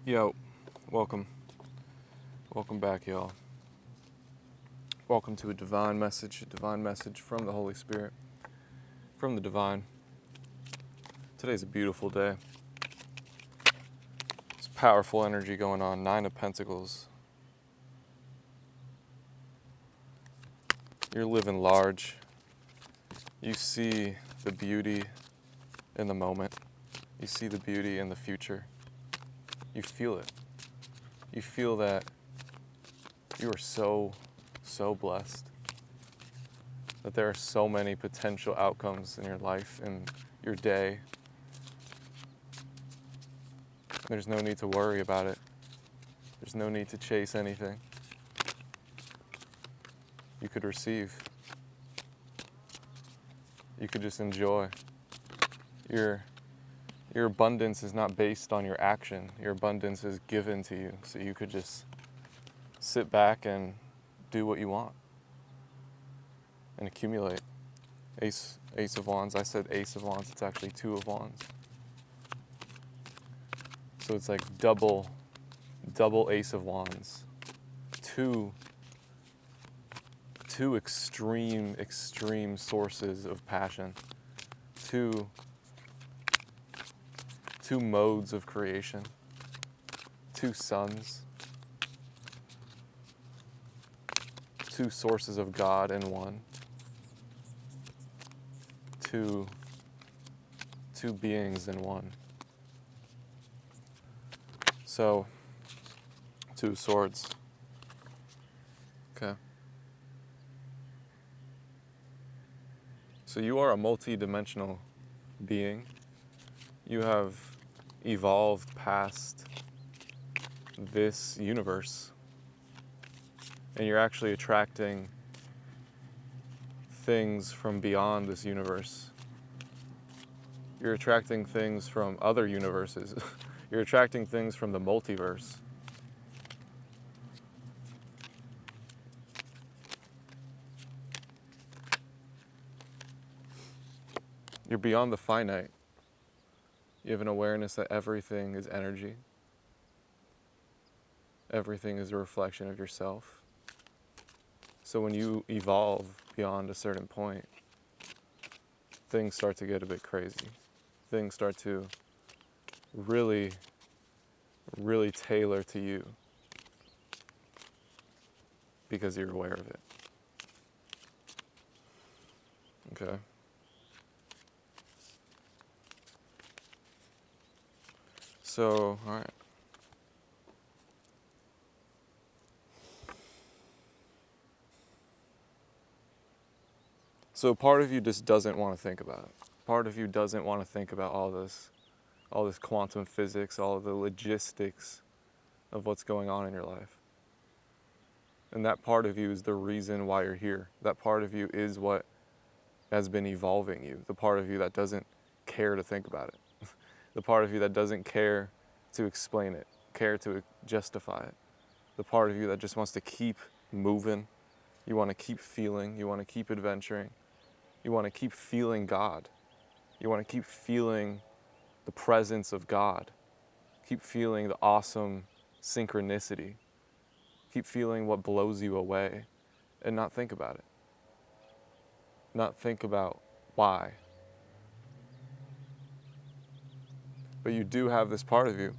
Yo, welcome. Welcome back, y'all. Welcome to a divine message from the Holy Spirit, from the divine. Today's a beautiful day. There's powerful energy going on. 9 of Pentacles. You're living large. You see the beauty in the moment. You see the beauty in the future. You feel it. You feel that you are so blessed. That there are so many potential outcomes in your life, in your day. There's no need to worry about it. There's no need to chase anything. You could receive. You could just enjoy. Your abundance is not based on your action. Your abundance is given to you. So you could just sit back and do what you want and accumulate. Ace of Wands. I said Ace of Wands. It's actually 2 of Wands. So it's like double Ace of Wands. Two extreme sources of passion. Two modes of creation. 2 suns. 2 sources of God in one. Two beings in one. So, 2 swords. Okay. So you are a multi-dimensional being. You have evolved past this universe. And you're actually attracting things from beyond this universe. You're attracting things from other universes. You're attracting things from the multiverse. You're beyond the finite. You have an awareness that everything is energy. Everything is a reflection of yourself. So when you evolve beyond a certain point, things start to get a bit crazy. Things start to really tailor to you because you're aware of it. Okay. So, all right. So part of you just doesn't want to think about it. Part of you doesn't want to think about all this quantum physics, all of the logistics of what's going on in your life. And that part of you is the reason why you're here. That part of you is what has been evolving you. The part of you that doesn't care to think about it. The part of you that doesn't care to explain it, care to justify it. The part of you that just wants to keep moving. You want to keep feeling. You want to keep adventuring. You want to keep feeling God. You want to keep feeling the presence of God. Keep feeling the awesome synchronicity. Keep feeling what blows you away and not think about it. Not think about why. But you do have this part of you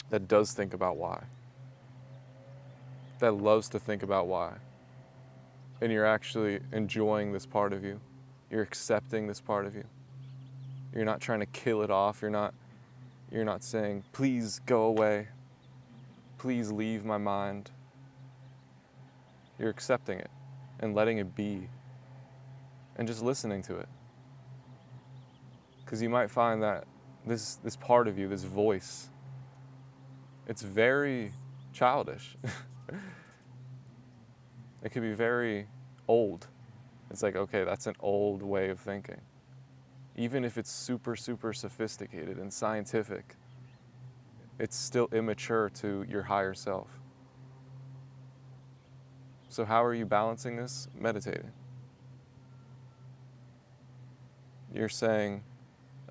that does think about why. That loves to think about why. And you're actually enjoying this part of you. You're accepting this part of you. You're not trying to kill it off. You're not saying, please go away. Please leave my mind. You're accepting it and letting it be and just listening to it. Because you might find that this part of you, this voice, it's very childish. It could be very old. It's like, okay, that's an old way of thinking. Even if it's super sophisticated and scientific, it's still immature to your higher self. So how are you balancing this? Meditating. You're saying,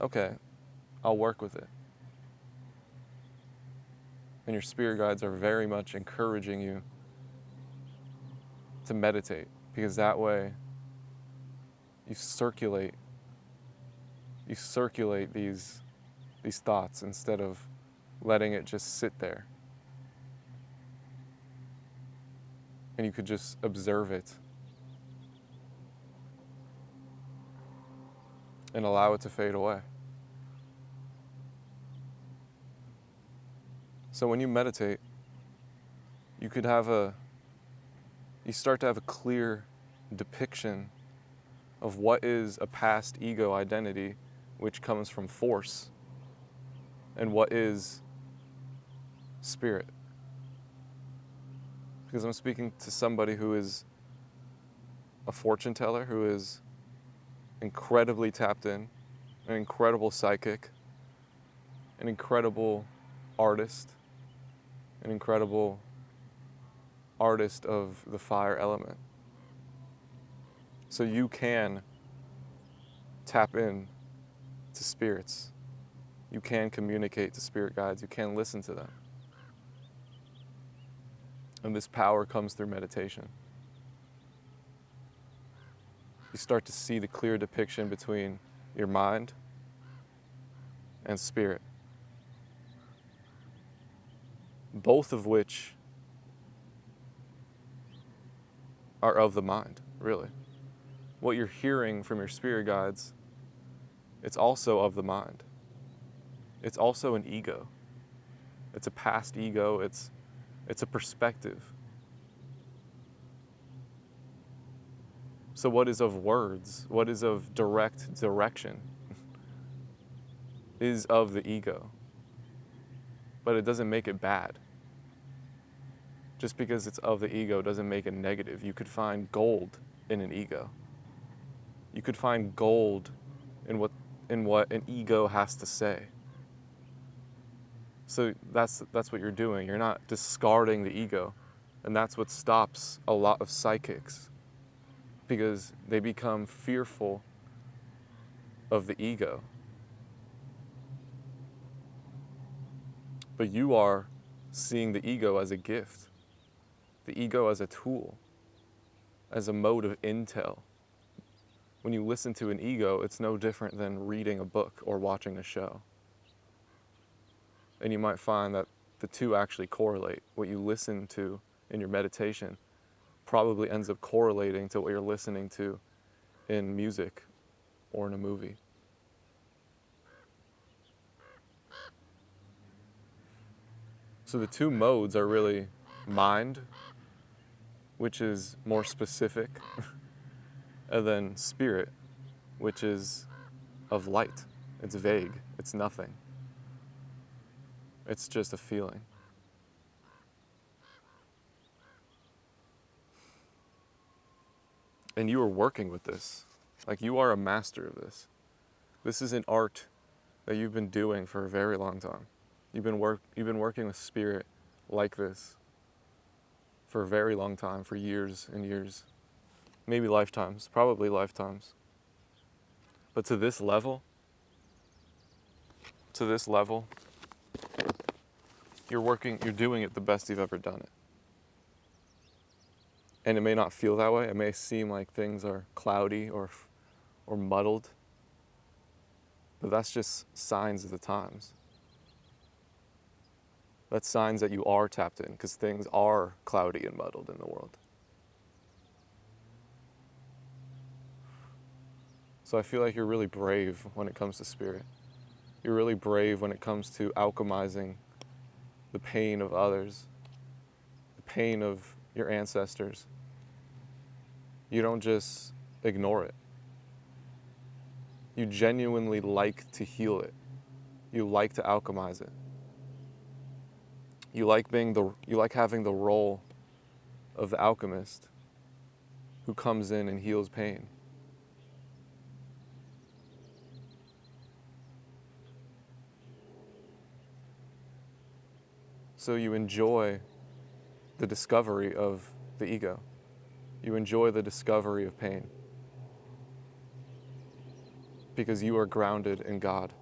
okay, I'll work with it. And your spirit guides are very much encouraging you to meditate, because that way you circulate these thoughts instead of letting it just sit there. And you could just observe it and allow it to fade away. So when you meditate, you start to have a clear depiction of what is a past ego identity, which comes from force, and what is spirit. Because I'm speaking to somebody who is a fortune teller, who is incredibly tapped in, an incredible psychic, an incredible artist, an incredible artist of the fire element. So you can tap in to spirits. You can communicate to spirit guides. You can listen to them. And this power comes through meditation. You start to see the clear depiction between your mind and spirit, both of which are of the mind, really. What you're hearing from your spirit guides, it's also of the mind. It's also an ego. It's a past ego. It's a perspective. So what is of words, what is of direct direction, is of the ego. But it doesn't make it bad. Just because it's of the ego doesn't make it negative. You could find gold in an ego. You could find gold in what an ego has to say. So that's what you're doing. You're not discarding the ego. And that's what stops a lot of psychics, because they become fearful of the ego. But you are seeing the ego as a gift, the ego as a tool, as a mode of intel. When you listen to an ego, it's no different than reading a book or watching a show. And you might find that the two actually correlate. What you listen to in your meditation probably ends up correlating to what you're listening to in music or in a movie. So the two modes are really mind, which is more specific, and then spirit, which is of light. It's vague. It's nothing. It's just a feeling. And you are working with this. Like, you are a master of this. This is an art that you've been doing for a very long time. You've been working with spirit like this for a very long time, for years and years. Maybe lifetimes, probably lifetimes. But to this level, you're doing it the best you've ever done it. And it may not feel that way. It may seem like things are cloudy or muddled. But that's just signs of the times. That's signs that you are tapped in, because things are cloudy and muddled in the world. So I feel like you're really brave when it comes to spirit. You're really brave when it comes to alchemizing the pain of others, the pain of your ancestors. You don't just ignore it. You genuinely like to heal it. You like to alchemize it. You like having the role of the alchemist who comes in and heals pain. So you enjoy the discovery of the ego. You enjoy the discovery of pain, because you are grounded in God.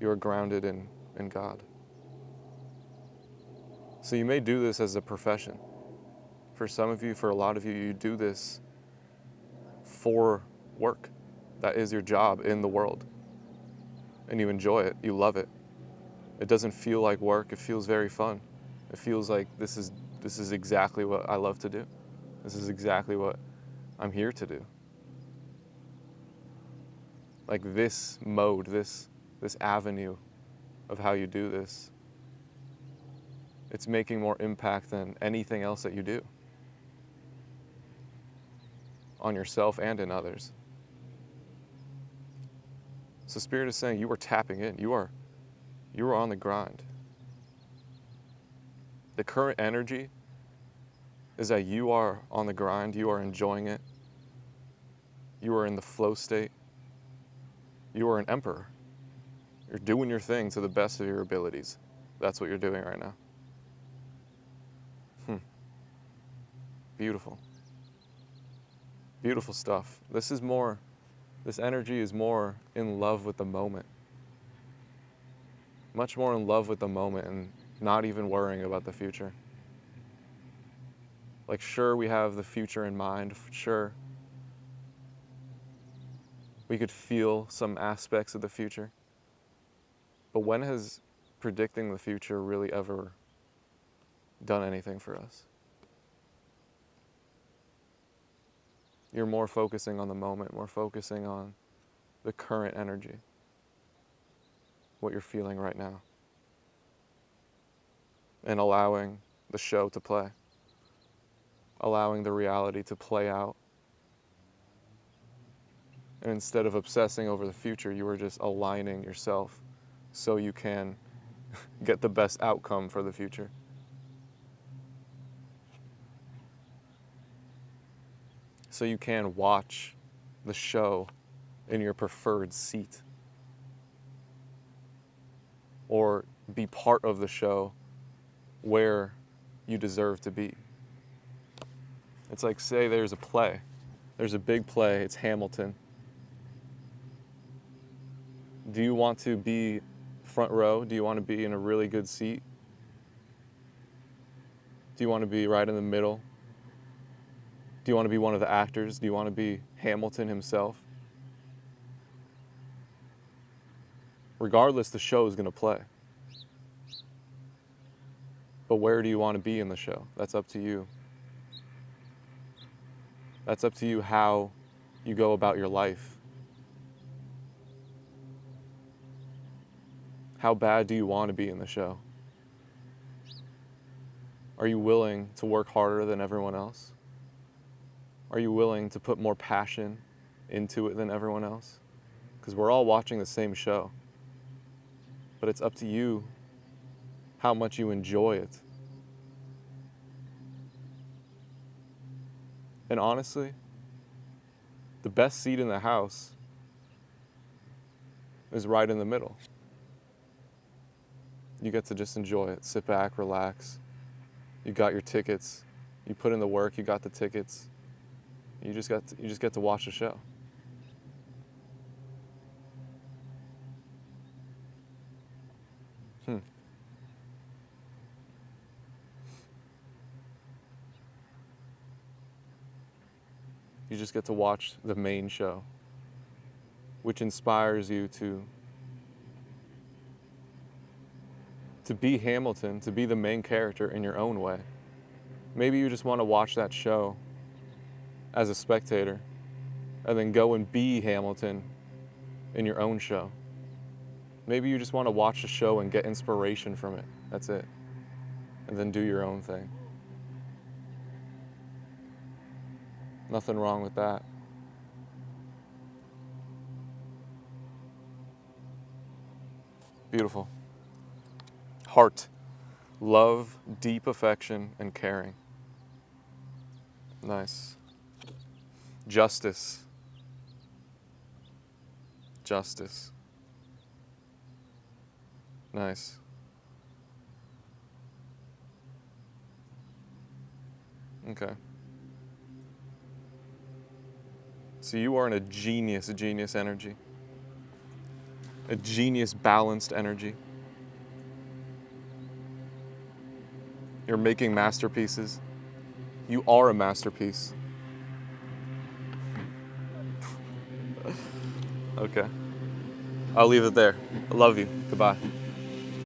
You are grounded in God. So you may do this as a profession. For some of you, for a lot of you, you do this for work. That is your job in the world. And you enjoy it, you love it. It doesn't feel like work, it feels very fun. It feels like this is exactly what I love to do. This is exactly what I'm here to do. Like this mode, this avenue of how you do this, it's making more impact than anything else that you do on yourself and in others. So Spirit is saying you are tapping in. You are on the grind. The current energy is that you are on the grind. You are enjoying it. You are in the flow state. You are an emperor. You're doing your thing to the best of your abilities. That's what you're doing right now. Beautiful. Beautiful stuff. This energy is more in love with the moment. Much more in love with the moment and not even worrying about the future. Like, sure, we have the future in mind. Sure, we could feel some aspects of the future. But when has predicting the future really ever done anything for us? You're more focusing on the moment, more focusing on the current energy, what you're feeling right now, and allowing the show to play, allowing the reality to play out. And instead of obsessing over the future, you are just aligning yourself so you can get the best outcome for the future. So you can watch the show in your preferred seat, or be part of the show where you deserve to be. It's like, say there's a play. There's a big play, it's Hamilton. Do you want to be front row? Do you want to be in a really good seat? Do you want to be right in the middle? Do you want to be one of the actors? Do you want to be Hamilton himself? Regardless, the show is going to play. But where do you want to be in the show? That's up to you. That's up to you how you go about your life. How bad do you want to be in the show? Are you willing to work harder than everyone else? Are you willing to put more passion into it than everyone else? Because we're all watching the same show. But it's up to you how much you enjoy it. And honestly, the best seat in the house is right in the middle. You get to just enjoy it, sit back, relax. You got your tickets, you put in the work, you got the tickets. You just get to watch the show. You just get to watch the main show, which inspires you to be Hamilton, to be the main character in your own way. Maybe you just want to watch that show as a spectator and then go and be Hamilton in your own show. Maybe you just want to watch the show and get inspiration from it. That's it. And then do your own thing. Nothing wrong with that. Beautiful. Heart. Love, deep affection, and caring. Nice. Justice. Justice. Nice. Okay. So you are in a genius energy. A genius balanced energy. You're making masterpieces. You are a masterpiece. Okay. I'll leave it there. I love you. Goodbye.